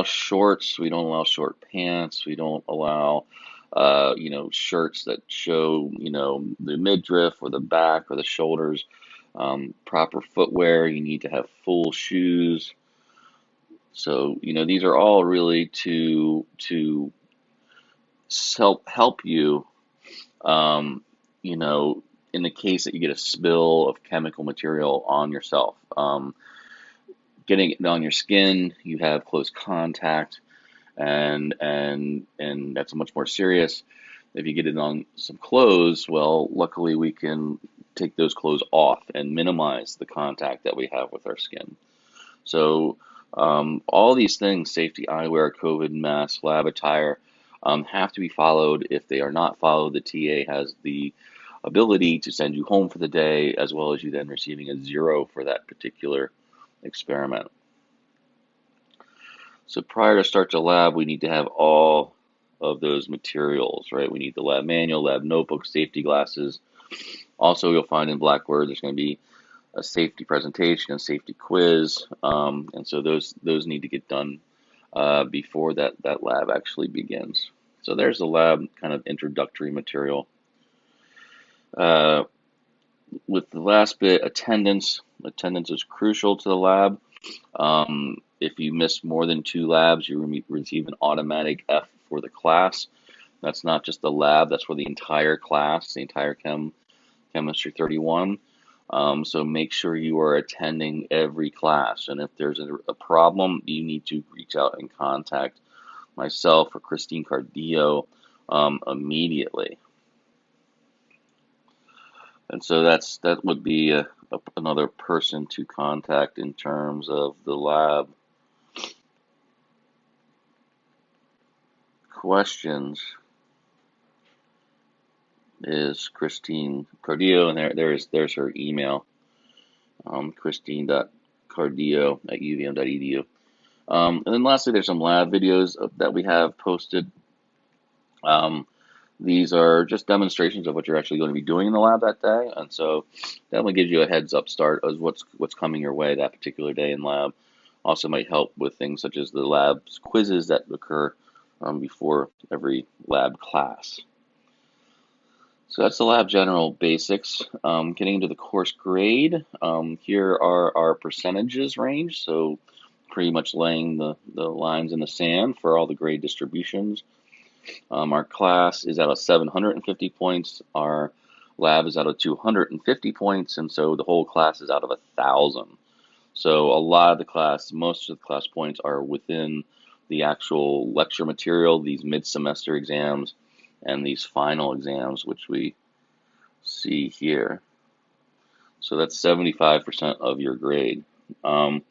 shorts. We don't allow short pants. We don't allow, shirts that show, the midriff or the back or the shoulders. Proper footwear. You need to have full shoes. So, these are all really to help you, um, you know, in the case that you get a spill of chemical material on yourself. Getting it on your skin, you have close contact, and that's much more serious. If you get it on some clothes, well, luckily we can take those clothes off and minimize the contact that we have with our skin. So all these things, safety eyewear, COVID mask, lab attire, have to be followed. If they are not followed, the TA has the ability to send you home for the day, as well as you then receiving a 0 for that particular experiment. So prior to start to lab, we need to have all of those materials, right? We need the lab manual, lab notebook, safety glasses. Also, you'll find in Blackboard there's going to be a safety presentation, a safety quiz, and so those need to get done before that lab actually begins. So there's the lab kind of introductory material. With the last bit, attendance. Attendance is crucial to the lab. If you miss more than 2 labs, you receive an automatic F for the class. That's not just the lab, that's for the entire class, the entire Chemistry 31. So make sure you are attending every class. And if there's a problem, you need to reach out and contact myself or Christine Cardillo immediately. And so that would be another person to contact in terms of the lab. Questions is Christine Cardillo, and there's her email, christine.cardillo@uvm.edu. And then lastly, there's some lab videos that we have posted. These are just demonstrations of what you're actually going to be doing in the lab that day, and so definitely gives you a heads up start of what's coming your way that particular day in lab. Also might help with things such as the lab's quizzes that occur before every lab class. So that's the lab general basics. Getting into the course grade, here are our percentages range, so pretty much laying the lines in the sand for all the grade distributions. Our class is out of 750 points. Our lab is out of 250 points, and so the whole class is out of 1,000. So a lot of the class, most of the class points are within the actual lecture material, these mid-semester exams, and these final exams, which we see here. So that's 75% of your grade. I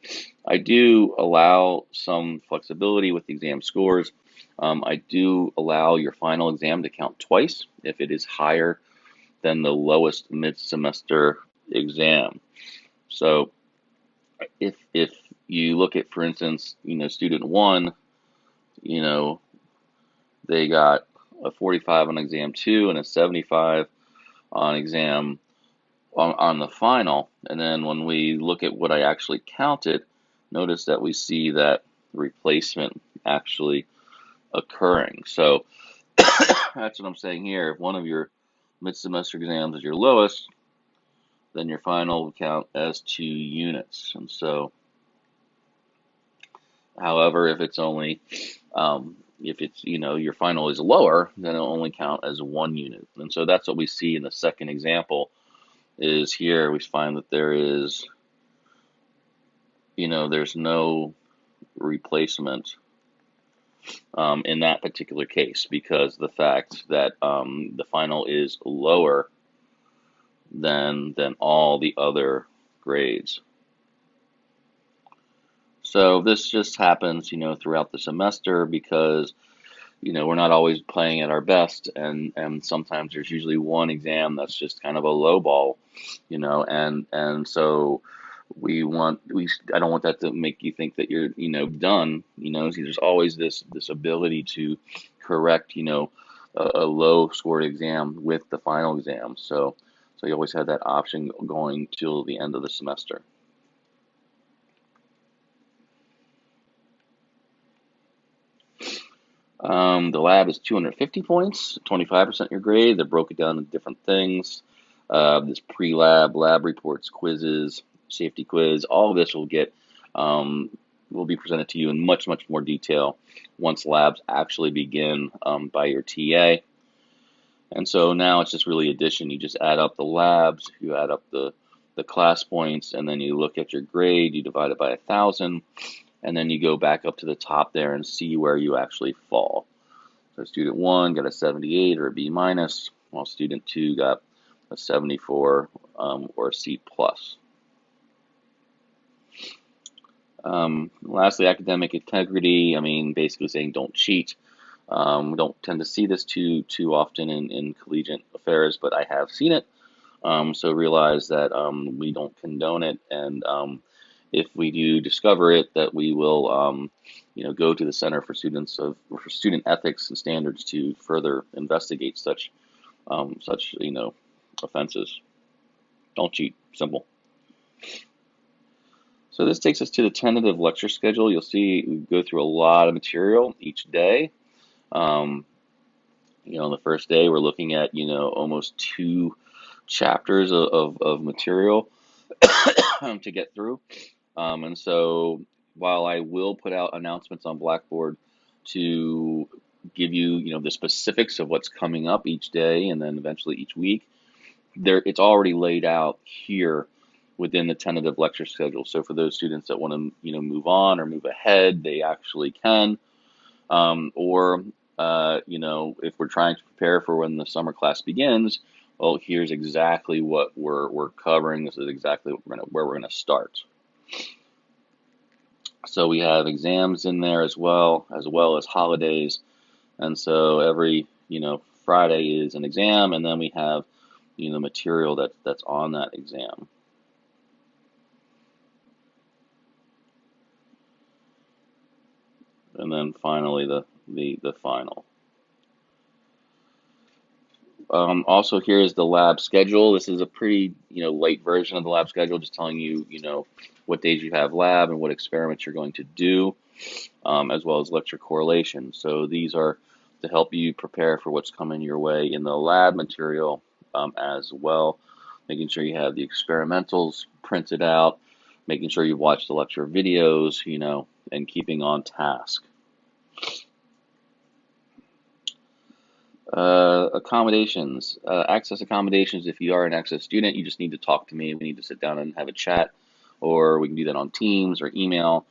do allow some flexibility with the exam scores. I do allow your final exam to count twice if it is higher than the lowest mid-semester exam. So if you look at, for instance, student 1, they got a 45 on exam 2 and a 75 on exam on the final, and then when we look at what I actually counted, notice that we see that replacement actually occurring. So that's what I'm saying here. If one of your mid-semester exams is your lowest, then your final will count as 2 units. And so, however, if it's only your final is lower, then it'll only count as 1 unit. And so that's what we see in the second example. Is here we find that there is, there's no replacement in that particular case, because the fact that the final is lower than all the other grades. So this just happens, throughout the semester, because we're not always playing at our best, and sometimes there's usually one exam that's just kind of a low ball, and so I don't want that to make you think that you're done. There's always this ability to correct a low scored exam with the final exam. So you always have that option going till the end of the semester. The lab is 250 points, 25% your grade. They broke it down into different things. This pre-lab, lab reports, quizzes, safety quiz, all of this will be presented to you in much, much more detail once labs actually begin by your TA. And so now it's just really addition. You just add up the labs, you add up the class points, and then you look at your grade, you divide it by 1,000, and then you go back up to the top there and see where you actually fall. So student 1 got a 78 or a B minus, while student 2 got a 74 or a C plus. Lastly, academic integrity. I mean, basically saying don't cheat. We don't tend to see this too often in collegiate affairs, but I have seen it. So realize that we don't condone it, and if we do discover it, that we will, go to the Center for Student Ethics and Standards to further investigate such offenses. Don't cheat. Simple. So this takes us to the tentative lecture schedule. You'll see we go through a lot of material each day. On the first day, we're looking at, almost 2 chapters of material to get through. And so while I will put out announcements on Blackboard to give you, the specifics of what's coming up each day and then eventually each week, it's already laid out here within the tentative lecture schedule. So for those students that want to, move on or move ahead, they actually can. Or if we're trying to prepare for when the summer class begins, well, here's exactly what we're covering. This is exactly where we're gonna start. So we have exams in there as well as holidays, and so every Friday is an exam, and then we have material that's on that exam. And then finally the final. Also, here's the lab schedule. This is a pretty, light version of the lab schedule, just telling you, what days you have lab and what experiments you're going to do, as well as lecture correlation. So these are to help you prepare for what's coming your way in the lab material as well. Making sure you have the experimentals printed out, making sure you've watched the lecture videos, and keeping on task. Accommodations, access accommodations. If you are an access student, you just need to talk to me. We need to sit down and have a chat, or we can do that on Teams or email.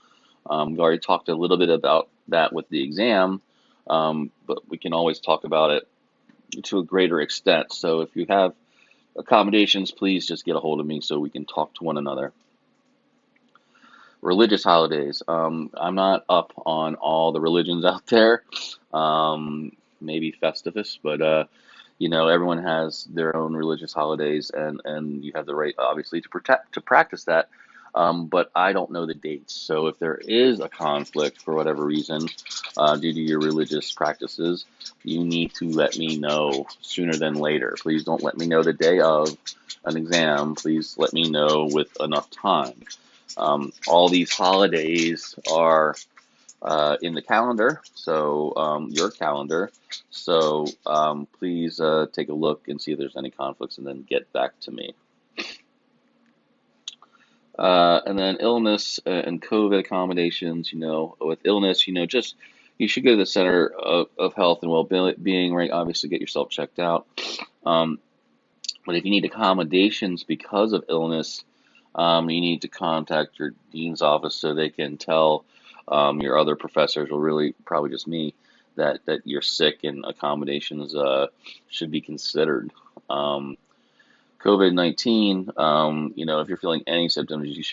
We already talked a little bit about that with the exam, but we can always talk about it to a greater extent. So if you have accommodations, please just get a hold of me so we can talk to one another. Religious holidays. I'm not up on all the religions out there. Maybe Festivus, but everyone has their own religious holidays, and you have the right, obviously, to practice that. But I don't know the dates. So if there is a conflict for whatever reason due to your religious practices, you need to let me know sooner than later. Please don't let me know the day of an exam. Please let me know with enough time. All these holidays are in the calendar, so your calendar. So please take a look and see if there's any conflicts, and then get back to me. And then illness and COVID accommodations. With illness, you should go to the Center of Health and Well-being, right? Obviously, get yourself checked out. But if you need accommodations because of illness, you need to contact your dean's office so they can tell your other professors, or really probably just me, that you're sick and accommodations should be considered. COVID-19, if you're feeling any symptoms, you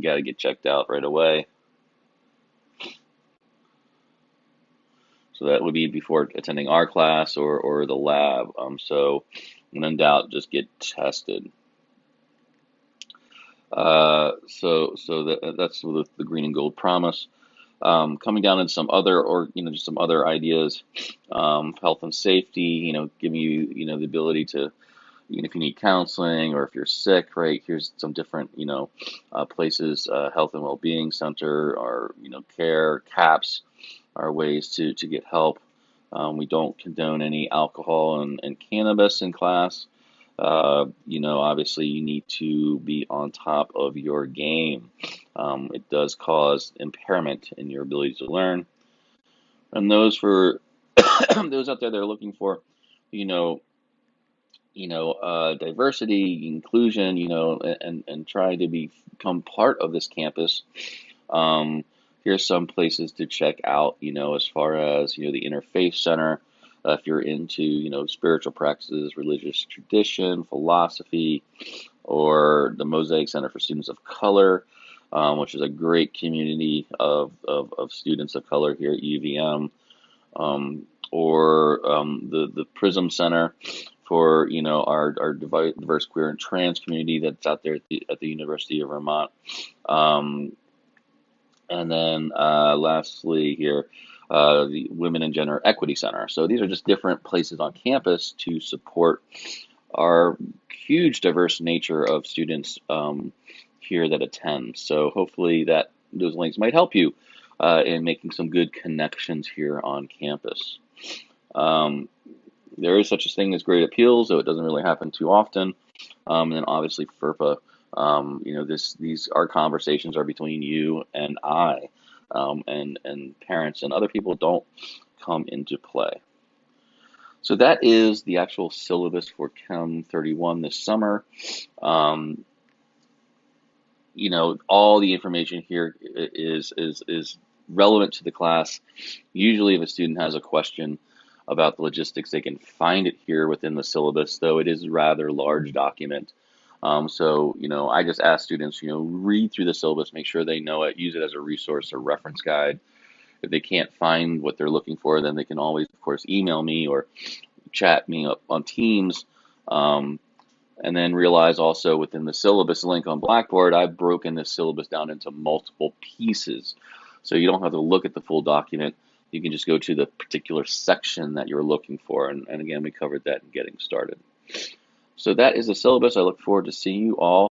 gotta get checked out right away. So that would be before attending our class or the lab. So when in doubt, just get tested. So that's the green and gold promise. Coming down into some other, just some other ideas, health and safety, giving you, the ability to, if you need counseling or if you're sick, right, here's some different, places, health and well-being center, or, care, CAPS are ways to get help. We don't condone any alcohol and cannabis in class. Obviously you need to be on top of your game. It does cause impairment in your ability to learn. And those for those out there that are looking for, you know, diversity, inclusion, and try to become part of this campus. Um, Here's some places to check out, as far as, the Interfaith Center, if you're into, spiritual practices, religious tradition, philosophy, or the Mosaic Center for Students of Color, which is a great community of students of color here at UVM, or the Prism Center for, our diverse queer and trans community that's out there at the University of Vermont. And then lastly here, the Women and Gender Equity Center. So these are just different places on campus to support our huge diverse nature of students here that attend. So hopefully that those links might help you in making some good connections here on campus. There is such a thing as great appeals, though it doesn't really happen too often. And then obviously FERPA. These our conversations are between you and I, and parents and other people don't come into play. So that is the actual syllabus for Chem31 this summer. All the information here is relevant to the class. Usually, if a student has a question about the logistics, they can find it here within the syllabus, though it is a rather large document. I just ask students, read through the syllabus, make sure they know it, use it as a resource or reference guide. If they can't find what they're looking for, then they can always, of course, email me or chat me up on Teams. And then realize also within the syllabus link on Blackboard, I've broken this syllabus down into multiple pieces. So you don't have to look at the full document. You can just go to the particular section that you're looking for. And again, we covered that in getting started. So that is the syllabus. I look forward to seeing you all